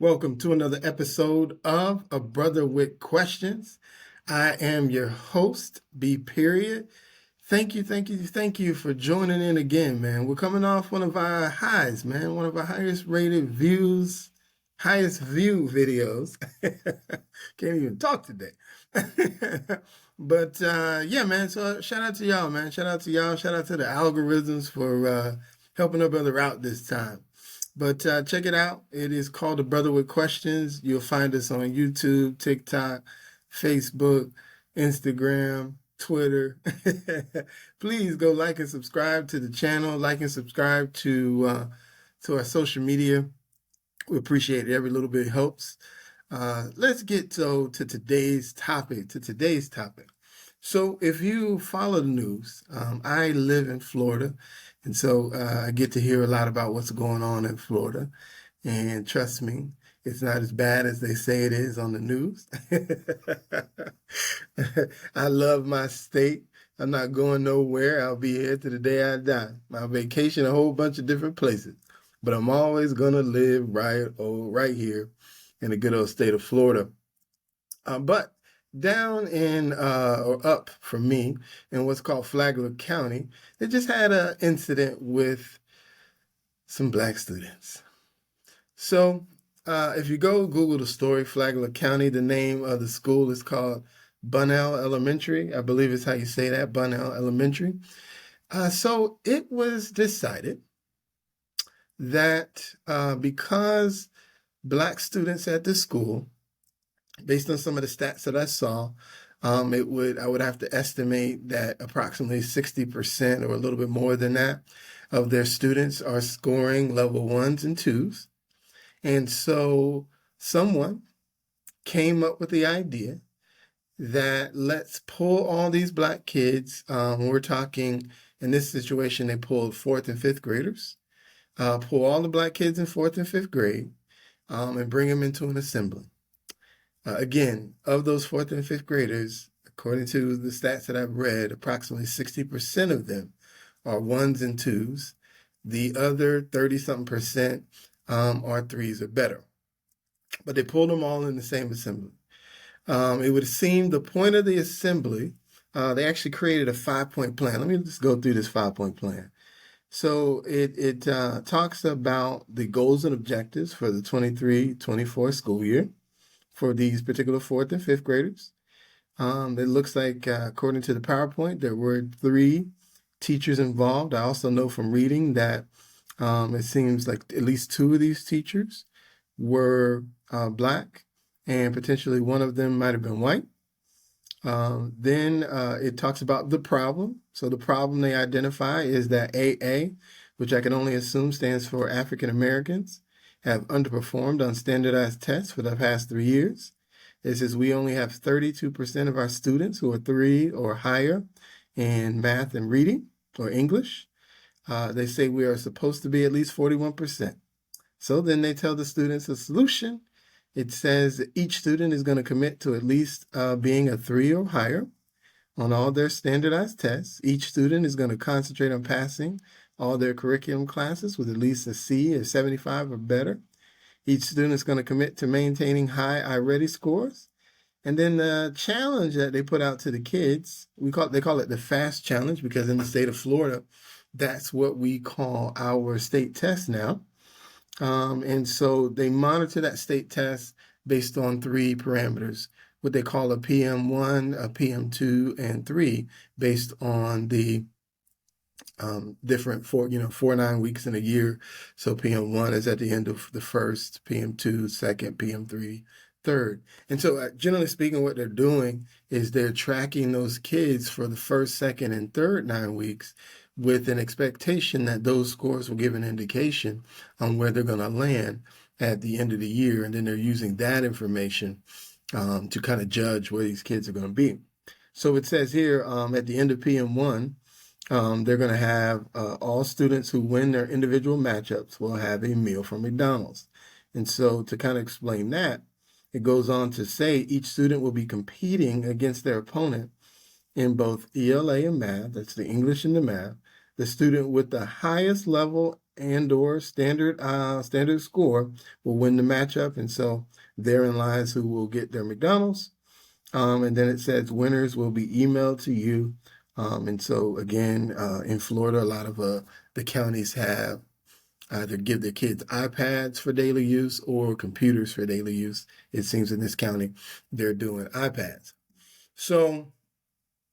Welcome to another episode of A Brother with Questions. I am your host, B. Period. Thank you for joining in again, man. We're coming off one of our highs, man. One of our highest rated views, highest view videos. Can't even talk today. But yeah, man. So shout out to y'all, man. Shout out to y'all. Shout out to the algorithms for helping a brother out this time. But check it out. It is called A Brother with Questions. You'll find us on YouTube, TikTok, Facebook, Instagram, Twitter. Please go like and subscribe to the channel. Like and subscribe to our social media. We appreciate it. Every little bit helps. Let's get to today's topic. So if you follow the news, I live in Florida, and so I get to hear a lot about what's going on in Florida. And trust me, it's not as bad as they say it is on the news. I love my state. I'm not going nowhere. I'll be here to the day I die. I vacation a whole bunch of different places, but I'm always going to live right here in the good old state of Florida. But down in or up from me in what's called Flagler County, they just had an incident with some black students. So if you go Google the story, Flagler County, the name of the school is called Bunnell Elementary. I believe is how you say that, Bunnell Elementary. So it was decided that because black students at the school, based on some of the stats that I saw, I would have to estimate that approximately 60% or a little bit more than that of their students are scoring level 1s and 2s. And so someone came up with the idea that let's pull all these black kids. We're talking, in this situation, they pulled 4th and 5th graders, pull all the black kids in 4th and 5th grade and bring them into an assembly. Again, of those 4th and 5th graders, according to the stats that I've read, approximately 60% of them are 1s and 2s. The other 30-something percent are 3s or better. But they pulled them all in the same assembly. It would seem the point of the assembly, they actually created a 5-point plan. Let me just go through this 5-point plan. So it talks about the goals and objectives for the 23-24 school year for these particular 4th and 5th graders. It looks like, according to the PowerPoint, there were 3 teachers involved. I also know from reading that it seems like at least 2 of these teachers were black, and potentially one of them might have been white. Then it talks about the problem. So the problem they identify is that AA, which I can only assume stands for African Americans, have underperformed on standardized tests for the past 3 years. It says we only have 32% of our students who are 3 or higher in math and reading or English. They say we are supposed to be at least 41%. So then they tell the students a solution. It says that each student is going to commit to at least being a 3 or higher on all their standardized tests. Each student is going to concentrate on passing all their curriculum classes with at least a C or 75 or better. Each student is going to commit to maintaining high iReady scores. And then the challenge that they put out to the kids, they call it the FAST challenge, because in the state of Florida, that's what we call our state test now. And so they monitor that state test based on 3 parameters, what they call a PM1, a PM2, and 3, based on the different 4 9 weeks in a year. So PM1 is at the end of the first, PM2 second, PM3 third. And so generally speaking, what they're doing is they're tracking those kids for the first, second, and third 9 weeks with an expectation that those scores will give an indication on where they're going to land at the end of the year. And then they're using that information to kind of judge where these kids are going to be. So it says here at the end of PM1, they're going to have all students who win their individual matchups will have a meal from McDonald's. And so to kind of explain that, it goes on to say each student will be competing against their opponent in both ELA and math, that's the English and the math. The student with the highest level and or standard score will win the matchup, and so therein lies who will get their McDonald's. And then it says winners will be emailed to you. And so again, in Florida, a lot of the counties have either give their kids iPads for daily use or computers for daily use. It seems in this county they're doing iPads. So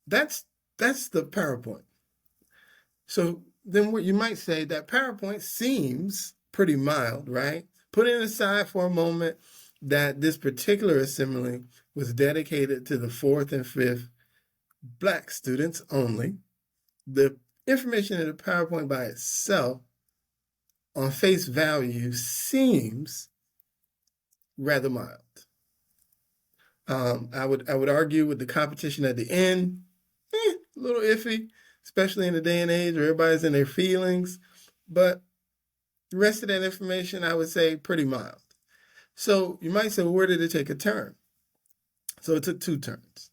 that's the PowerPoint. So then what you might say, that PowerPoint seems pretty mild, right? Putting aside for a moment that this particular assembly was dedicated to the fourth and fifth Black students only, the information in the PowerPoint by itself on face value seems rather mild. I would argue with the competition at the end, a little iffy, especially in the day and age where everybody's in their feelings. But the rest of that information, I would say, pretty mild. So you might say, well, where did it take a turn? So it took two turns.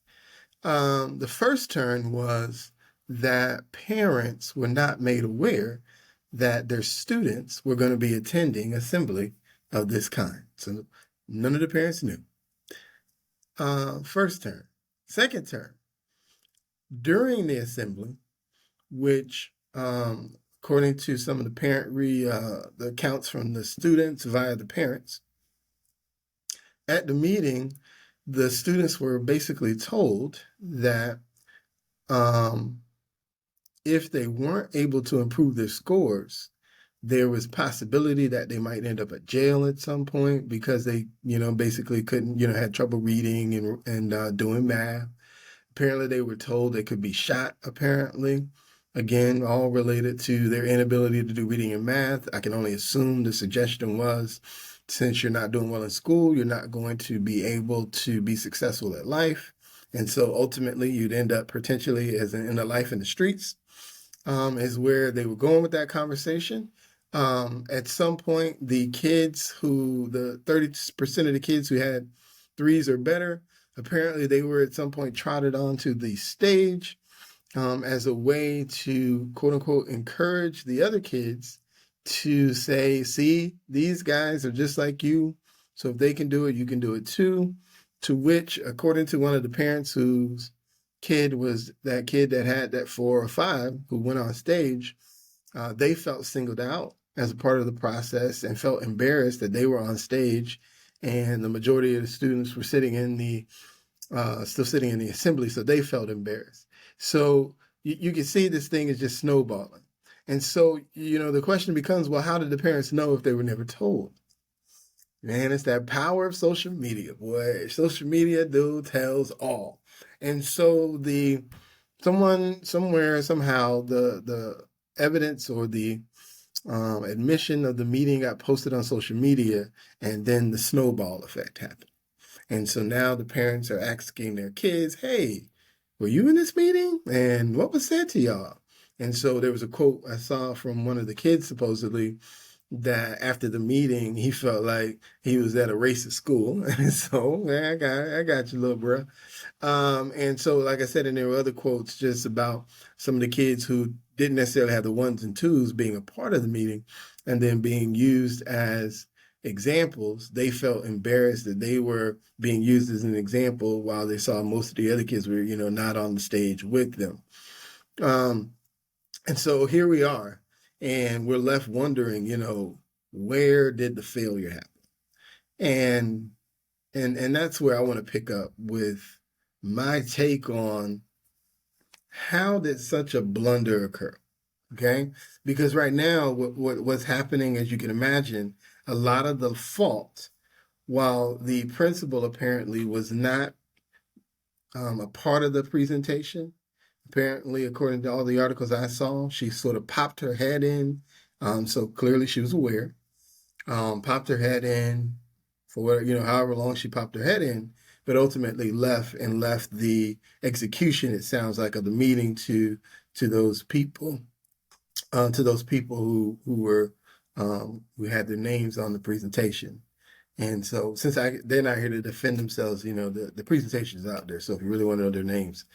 The first turn was that parents were not made aware that their students were going to be attending assembly of this kind. So none of the parents knew. First turn. Second turn. During the assembly, which according to some of the accounts from the students via the parents, at the meeting, the students were basically told that if they weren't able to improve their scores, there was possibility that they might end up at jail at some point because they, basically couldn't, had trouble reading and doing math. Apparently, they were told they could be shot, apparently. Again, all related to their inability to do reading and math. I can only assume the suggestion was, since you're not doing well in school, you're not going to be able to be successful at life. And so ultimately, you'd end up potentially in a life in the streets, is where they were going with that conversation. At some point, the 30% of the kids who had threes or better, apparently they were at some point trotted onto the stage as a way to, quote unquote, encourage the other kids to say, see, these guys are just like you. So if they can do it, you can do it too. To which, according to one of the parents whose kid was that kid that had that 4 or 5 who went on stage, they felt singled out as a part of the process and felt embarrassed that they were on stage, and the majority of the students were still sitting in the assembly, so they felt embarrassed. So you can see this thing is just snowballing. And so, the question becomes, well, how did the parents know if they were never told? Man, it's that power of social media, boy. Social media, dude, tells all. And so someone, somewhere, somehow, the evidence or the admission of the meeting got posted on social media, and then the snowball effect happened. And so now the parents are asking their kids, hey, were you in this meeting? And what was said to y'all? And so there was a quote I saw from one of the kids, supposedly, that after the meeting, he felt like he was at a racist school. And so, man, I got you, little bro. And so, like I said, and there were other quotes just about some of the kids who didn't necessarily have the ones and twos being a part of the meeting and then being used as examples. They felt embarrassed that they were being used as an example while they saw most of the other kids were, not on the stage with them. And so here we are, and we're left wondering, where did the failure happen? And that's where I want to pick up with my take on how did such a blunder occur? Okay, because right now, what's happening, as you can imagine, a lot of the fault, while the principal apparently was not a part of the presentation. Apparently, according to all the articles I saw, she sort of popped her head in. So clearly she was aware. Popped her head in for however long she popped her head in, but ultimately left the execution, it sounds like, of the meeting to those people, who were who had their names on the presentation. And so since they're not here to defend themselves, the presentation is out there. So if you really want to know their names,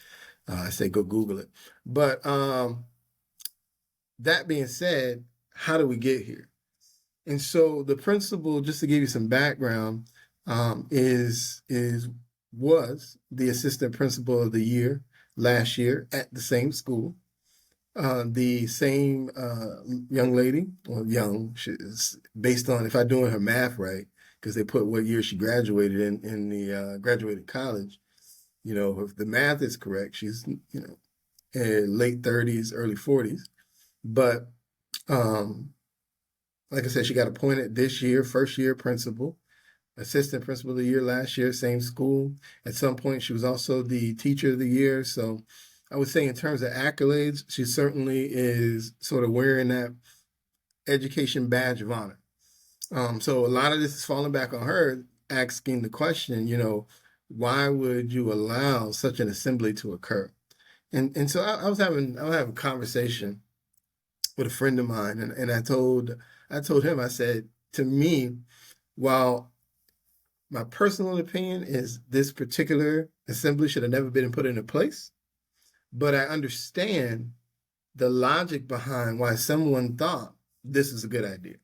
I say go Google it. But that being said, how do we get here? And so the principal, just to give you some background, was the assistant principal of the year last year at the same school. The same young lady, well, young, she's based on, if I'm doing her math right, because they put what year she graduated in the graduated college. You know, if the math is correct, she's, you know, in late 30s, early 40s. But like I said, she got appointed this year, first year principal, assistant principal of the year last year, same school. At some point, she was also the teacher of the year. So I would say in terms of accolades, she certainly is sort of wearing that education badge of honor. So a lot of this is falling back on her, asking the question, you know, why would you allow such an assembly to occur? And so I was having a conversation with a friend of mine, and I told him, I said, to me, while my personal opinion is this particular assembly should have never been put into place, but I understand the logic behind why someone thought this is a good idea.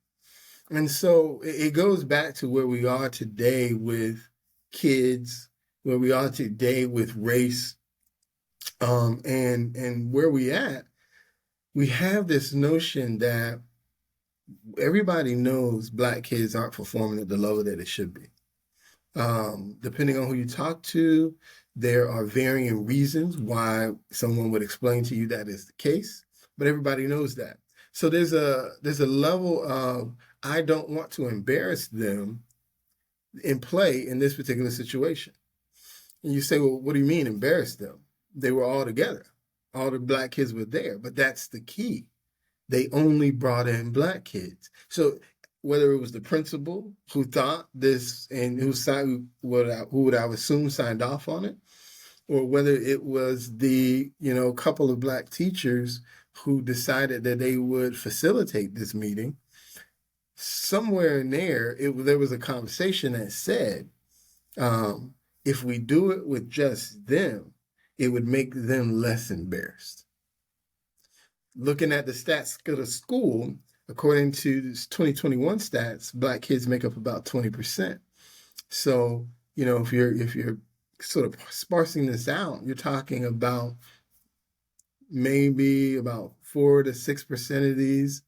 And so it goes back to where we are today with kids, where we are today with race, and where we at. We have this notion that everybody knows Black kids aren't performing at the level that it should be. Depending on who you talk to, there are varying reasons why someone would explain to you that is the case, but everybody knows that. So there's a level of, I don't want to embarrass them in play in this particular situation. And you say, well, what do you mean embarrass them? They were all together. All the Black kids were there, but that's the key. They only brought in Black kids. So whether it was the principal who thought this and who signed, who would I assume signed off on it, or whether it was the, you know, couple of Black teachers who decided that they would facilitate this meeting, somewhere in there, there was a conversation that said, if we do it with just them, it would make them less embarrassed. Looking at the stats of the school, according to 2021 stats, Black kids make up about 20%. So, you know, if you're sort of sparsing this out, you're talking about maybe about 4 to 6% of these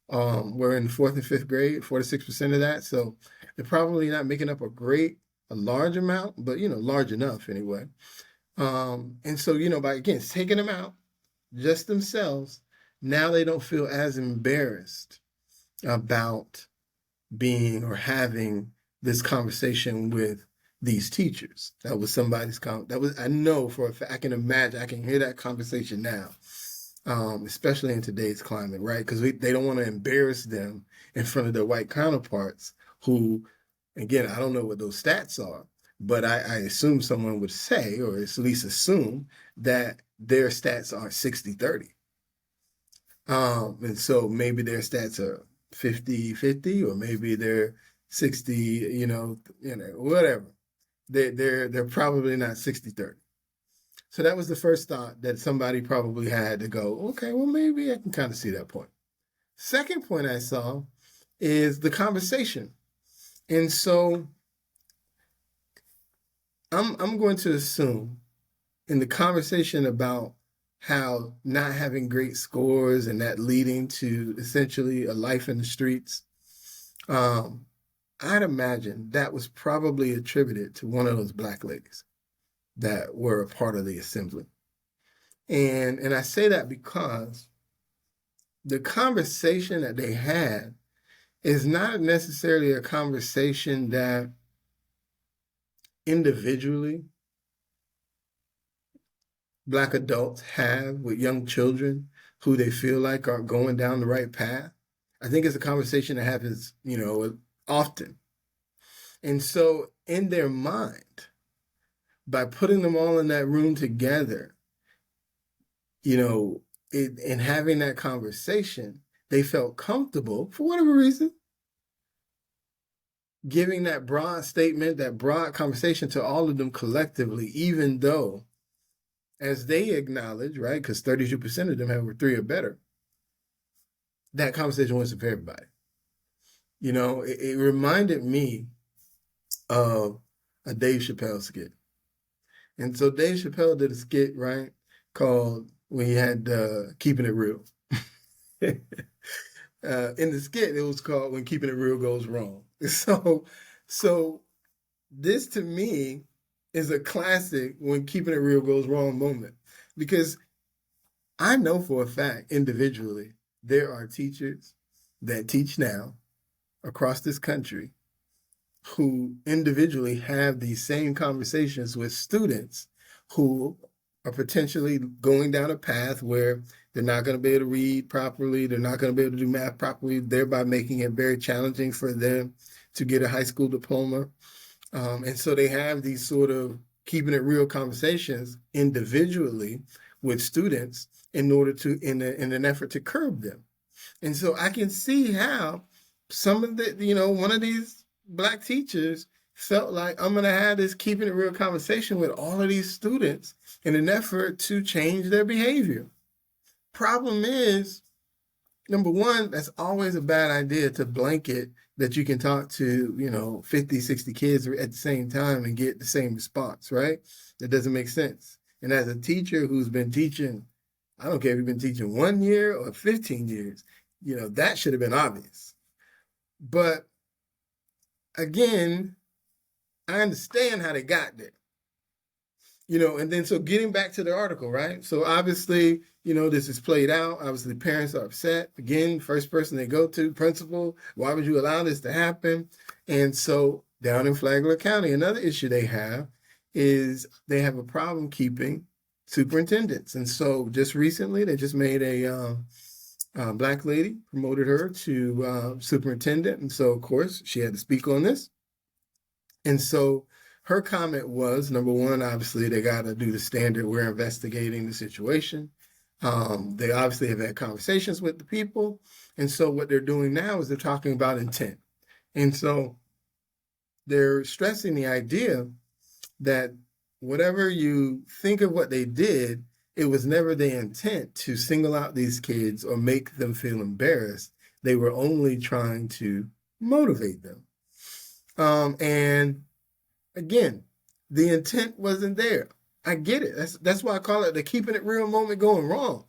were in 4th and 5th grade, 4 to 6% of that. So they're probably not making up a large amount, but, you know, large enough anyway. And so, you know, by, again, taking them out, just themselves, now they don't feel as embarrassed about being or having this conversation with these teachers. That was somebody's I know for a fact, I can imagine, I can hear that conversation now, especially in today's climate, right? Because they don't want to embarrass them in front of their white counterparts who, again, I don't know what those stats are, but I assume someone would say, or at least assume, that their stats are 60-30. And so maybe their stats are 50-50, or maybe they're 60, you know, whatever. They're probably not 60-30. So that was the first thought that somebody probably had to go, okay, well, maybe I can kind of see that point. Second point I saw is the conversation. And so I'm going to assume in the conversation about how not having great scores and that leading to essentially a life in the streets, I'd imagine that was probably attributed to one of those Black ladies that were a part of the assembly. And I say that because the conversation that they had is not necessarily a conversation that individually Black adults have with young children who they feel like are going down the right path. I think it's a conversation that happens, you know, often. And so in their mind, by putting them all in that room together, you know, and having that conversation, they felt comfortable, for whatever reason, giving that broad statement, that broad conversation to all of them collectively, even though, as they acknowledge, right, because 32% of them have 3 or better, that conversation wasn't for everybody. You know, it reminded me of a Dave Chappelle skit. And so Dave Chappelle did a skit, right, called when he had Keeping It Real. In the skit, it was called When Keeping It Real Goes Wrong. So this to me is a classic When Keeping It Real Goes Wrong moment, because I know for a fact individually there are teachers that teach now across this country who individually have these same conversations with students who are potentially going down a path where they're not going to be able to read properly, they're not going to be able to do math properly, thereby making it very challenging for them to get a high school diploma. And so they have these sort of keeping it real conversations individually with students in order to, in an effort to curb them. And so I can see how some of the, one of these Black teachers felt like, I'm going to have this keeping it real conversation with all of these students in an effort to change their behavior. Problem is, number one, that's always a bad idea to blanket that you can talk to, 50, 60 kids at the same time and get the same response, right? That doesn't make sense. And as a teacher who's been teaching, I don't care if you've been teaching 1 year or 15 years, that should have been obvious. But again, I understand how they got there. And then so getting back to the article, right? So obviously, this is played out. Obviously, parents are upset. Again, first person they go to, principal, why would you allow this to happen? And so down in Flagler County, another issue they have is they have a problem keeping superintendents. And so just recently, they just made a Black lady, promoted her to superintendent. And so, of course, she had to speak on this. And so her comment was, number one, obviously, they got to do the standard, we're investigating the situation. They obviously have had conversations with the people. And so what they're doing now is they're talking about intent. And so they're stressing the idea that whatever you think of what they did, it was never their intent to single out these kids or make them feel embarrassed. They were only trying to motivate them. And again, the intent wasn't there. I get it. That's why I call it the keeping it real moment going wrong,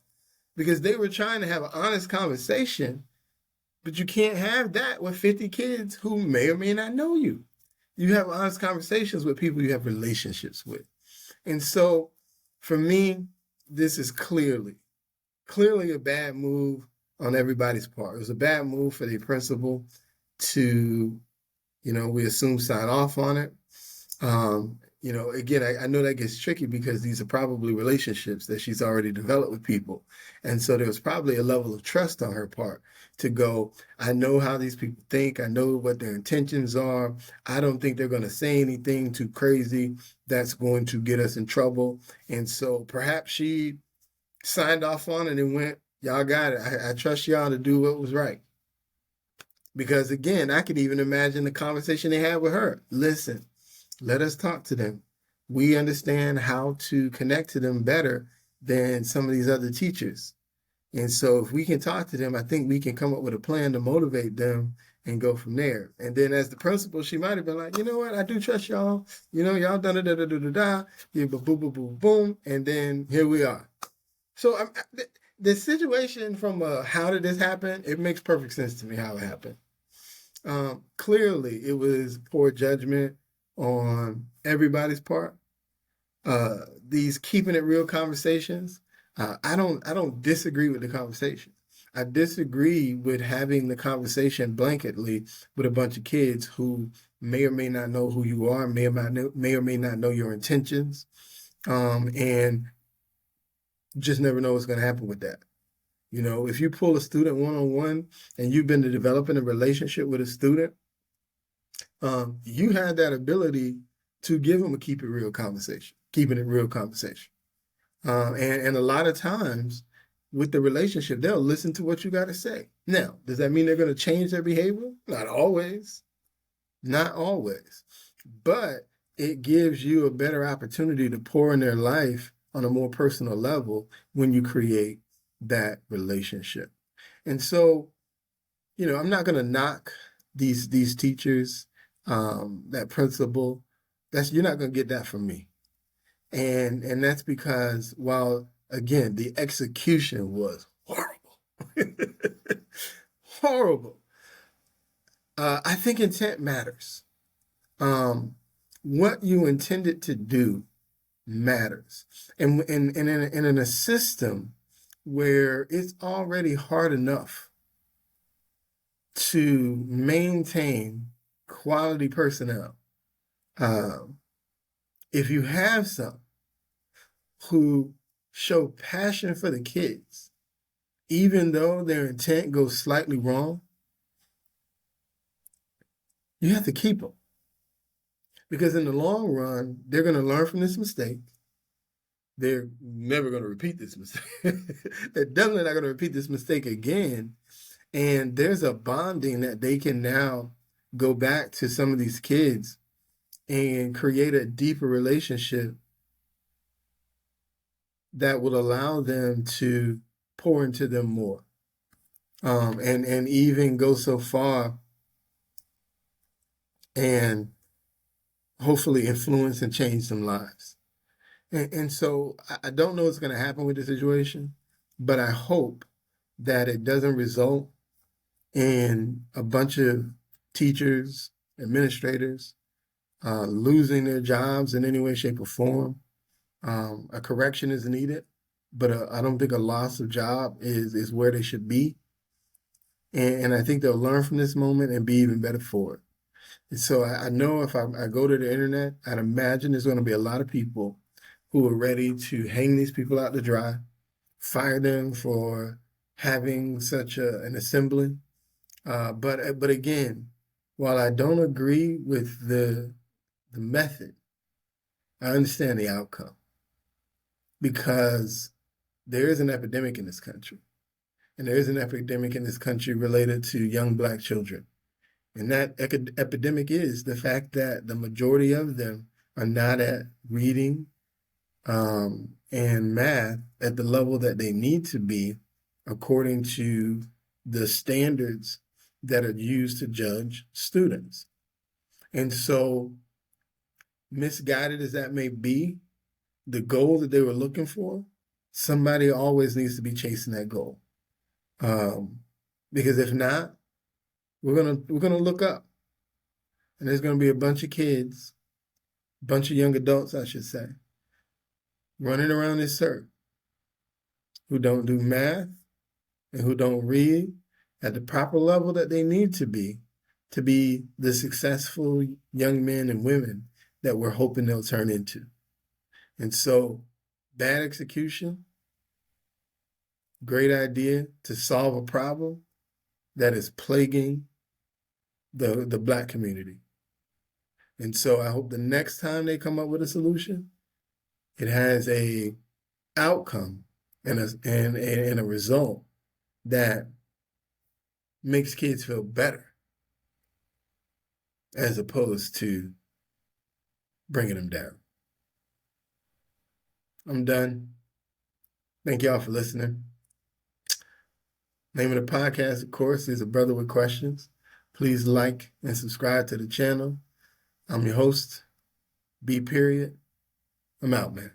because they were trying to have an honest conversation, but you can't have that with 50 kids who may or may not know you. You have honest conversations with people you have relationships with. And so for me, this is clearly a bad move on everybody's part. It was a bad move for the principal to, we assume sign off on it. Again, I know that gets tricky because these are probably relationships that she's already developed with people. And so there was probably a level of trust on her part to go, I know how these people think. I know what their intentions are. I don't think they're going to say anything too crazy that's going to get us in trouble. And so perhaps she signed off on it and went, y'all got it. I trust y'all to do what was right. Because again, I could even imagine the conversation they had with her. Listen, let us talk to them. We understand how to connect to them better than some of these other teachers. And so if we can talk to them, I think we can come up with a plan to motivate them and go from there. And then as the principal, she might have been like, you know what, I do trust y'all. Y'all done it, yeah, boom, boom, boom, boom. And then here we are. So the situation from how did this happen, it makes perfect sense to me how it happened. Clearly, it was poor judgment on everybody's part. These keeping it real conversations, I don't disagree with the conversation. I disagree with having the conversation blanketly with a bunch of kids who may or may not know who you are, may or may not know your intentions, and just never know what's going to happen with that. If you pull a student one-on-one and you've been developing a relationship with a student, you had that ability to give them a keeping it real conversation. And a lot of times with the relationship, they'll listen to what you got to say. Now, does that mean they're going to change their behavior? Not always. But it gives you a better opportunity to pour in their life on a more personal level when you create that relationship. And so I'm not going to knock these teachers, that principal. You're not going to get that from me. And that's because, while again, the execution was horrible, horrible. I think intent matters. What you intended to do matters. And in a system where it's already hard enough to maintain quality personnel, if you have some who show passion for the kids, even though their intent goes slightly wrong, you have to keep them. Because in the long run, they're going to learn from this mistake. They're never going to repeat this mistake. They're definitely not going to repeat this mistake again. And there's a bonding that they can now go back to some of these kids and create a deeper relationship that will allow them to pour into them more. And even go so far and hopefully influence and change some lives. And so I don't know what's going to happen with the situation, but I hope that it doesn't result in a bunch of teachers, administrators, losing their jobs in any way, shape, or form. A correction is needed, but I don't think a loss of job is where they should be. And I think they'll learn from this moment and be even better for it. And so I know if I go to the internet, I'd imagine there's going to be a lot of people who are ready to hang these people out to dry, fire them for having such an assembly. But again, while I don't agree with the method, I understand the outcome, because there is an epidemic in this country, and there is an epidemic in this country related to young Black children. And that epidemic is the fact that the majority of them are not at reading and math at the level that they need to be, according to the standards that are used to judge students. And so, misguided as that may be, the goal that they were looking for, somebody always needs to be chasing that goal. Because if not, we're gonna look up, and there's gonna be a bunch of kids, a bunch of young adults, I should say, running around this circle who don't do math and who don't read at the proper level that they need to be the successful young men and women that we're hoping they'll turn into. And so, bad execution, great idea to solve a problem that is plaguing the Black community. And so I hope the next time they come up with a solution, it has a outcome and a result that makes kids feel better, as opposed to bringing them down. I'm done. Thank y'all for listening. Name of the podcast, of course, is A Brother with Questions. Please like and subscribe to the channel. I'm your host, B. I'm out, man.